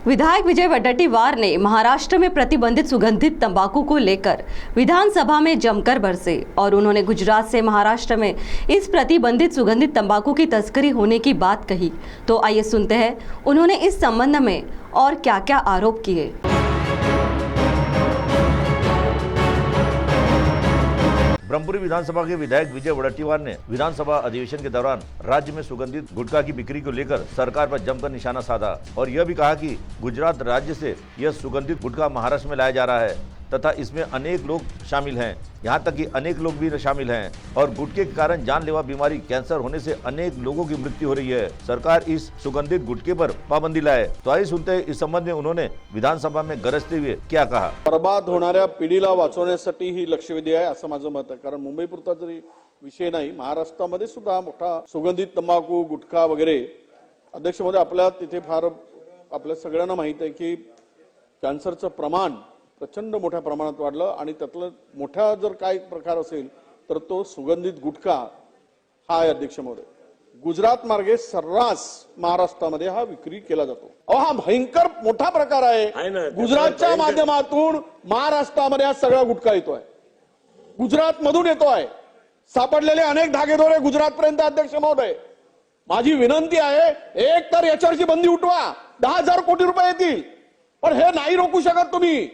विधायक विजय वडेट्टीवार ने महाराष्ट्र में प्रतिबंधित सुगंधित तंबाकू को लेकर विधानसभा में जमकर बरसे और उन्होंने गुजरात से महाराष्ट्र में इस प्रतिबंधित सुगंधित तंबाकू की तस्करी होने की बात कही। तो आइए सुनते हैं उन्होंने इस संबंध में और क्या-क्या आरोप किए। ब्रह्मपुरी विधानसभा के विधायक विजय वडेट्टीवार ने विधानसभा अधिवेशन के दौरान राज्य में सुगंधित गुटखा की बिक्री को लेकर सरकार पर जमकर निशाना साधा और यह भी कहा कि गुजरात राज्य से यह सुगंधित गुटखा महाराष्ट्र में लाया जा रहा है तथा इसमें अनेक लोग शामिल हैं, यहाँ तक कि अनेक लोग भी शामिल हैं और गुटखे के कारण जानलेवा बीमारी कैंसर होने से अनेक लोगों की मृत्यु हो रही है। सरकार इस सुगंधित गुटखे पर पाबंदी लाए। तो आइए सुनते हैं इस संबंध में उन्होंने विधानसभा में गरजते हुए क्या कहा। बर्बाद होणाऱ्या पिढीला वाचवण्यासाठी ही लक्षवेधी आहे असं माझं मत आहे। कारण मुंबई पुरता जरी विषय नाही, महाराष्ट्रामध्ये सुद्धा मोठा सुगंधित तंबाखू गुटखा वगैरे अध्यक्ष महोदय आपल्या तिथे फार आपल्या सगळ्यांना माहित आहे की कॅन्सरचं प्रमाण प्रचंड मोठ्या प्रमाणात वाढलं आणि त्यातलं मोठा जर काही प्रकार असेल तर तो सुगंधित गुटखा हा आहे अध्यक्ष महोदय। गुजरात मार्गे सर्रास महाराष्ट्रामध्ये हा विक्री केला जातो। हा भयंकर मोठा प्रकार आहे। गुजरातच्या माध्यमातून महाराष्ट्रामध्ये हा सगळा गुटखा येतोय, गुजरात मधून येतोय। सापडलेले अनेक धागेदोरे गुजरात पर्यंत अध्यक्ष महोदय, माझी विनंती आहे एक तर याच्यावरची बंदी उठवा, 10,000 कोटी रुपये येतील, पण हे नाही रोखू शकत तुम्ही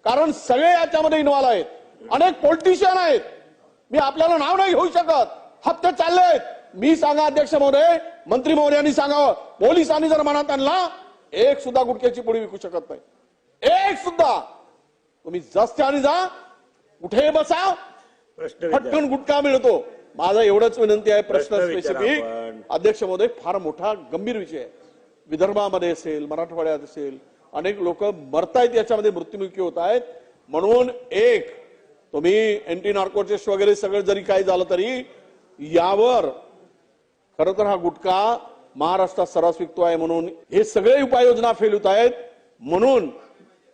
कारण सगळे याच्यामध्ये इन्व्हॉल्व आहेत। अनेक पॉलिटिशियन आहेत, मी आपल्याला नाव नाही घेऊ शकत, हप्ते चाललेत। मी सांगा अध्यक्ष महोदय, मंत्री महोदयांनी सांगावं, पोलिसांनी जर मनात आणला एक सुद्धा गुटख्याची पुडी विकू शकत नाही, एक सुद्धा। तुम्ही रस्त्याने जा, कुठे बसा, पटकन गुटखा मिळतो। माझा एवढंच विनंती आहे। प्रश्न स्पेसिफिक अध्यक्ष महोदय फार मोठा गंभीर विषय आहे। विदर्भामध्ये असेल, मराठवाड्यात असेल, अनेक लोक मरतायत, याच्यामध्ये मृत्युमुखी होत आहेत। म्हणून एक तुम्ही एंटी नार्कोटिक्स वगैरे सगळं जरी काही झालं तरी यावर खरं तर हा गुटखा महाराष्ट्रात सर्रास विकतोय, म्हणून हे सगळे उपाययोजना फेल होत आहेत। म्हणून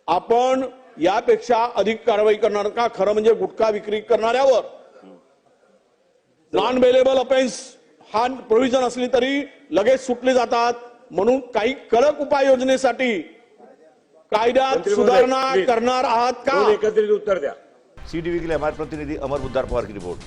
आपण यापेक्षा अधिक कारवाई करणार का? खरं म्हणजे गुटखा विक्री करणाऱ्यावर नॉन बेलेबल ऑफेन्स हा प्रोव्हिजन असली तरी लगेच सुटले जातात। म्हणून काही कडक उपाययोजनेसाठी कायद्यात सुधारणा करणार आहात का? एकत्रित उत्तर द्या। CTV के लिए हमारे प्रतिनिधि अमर बुद्धार पवार की रिपोर्ट।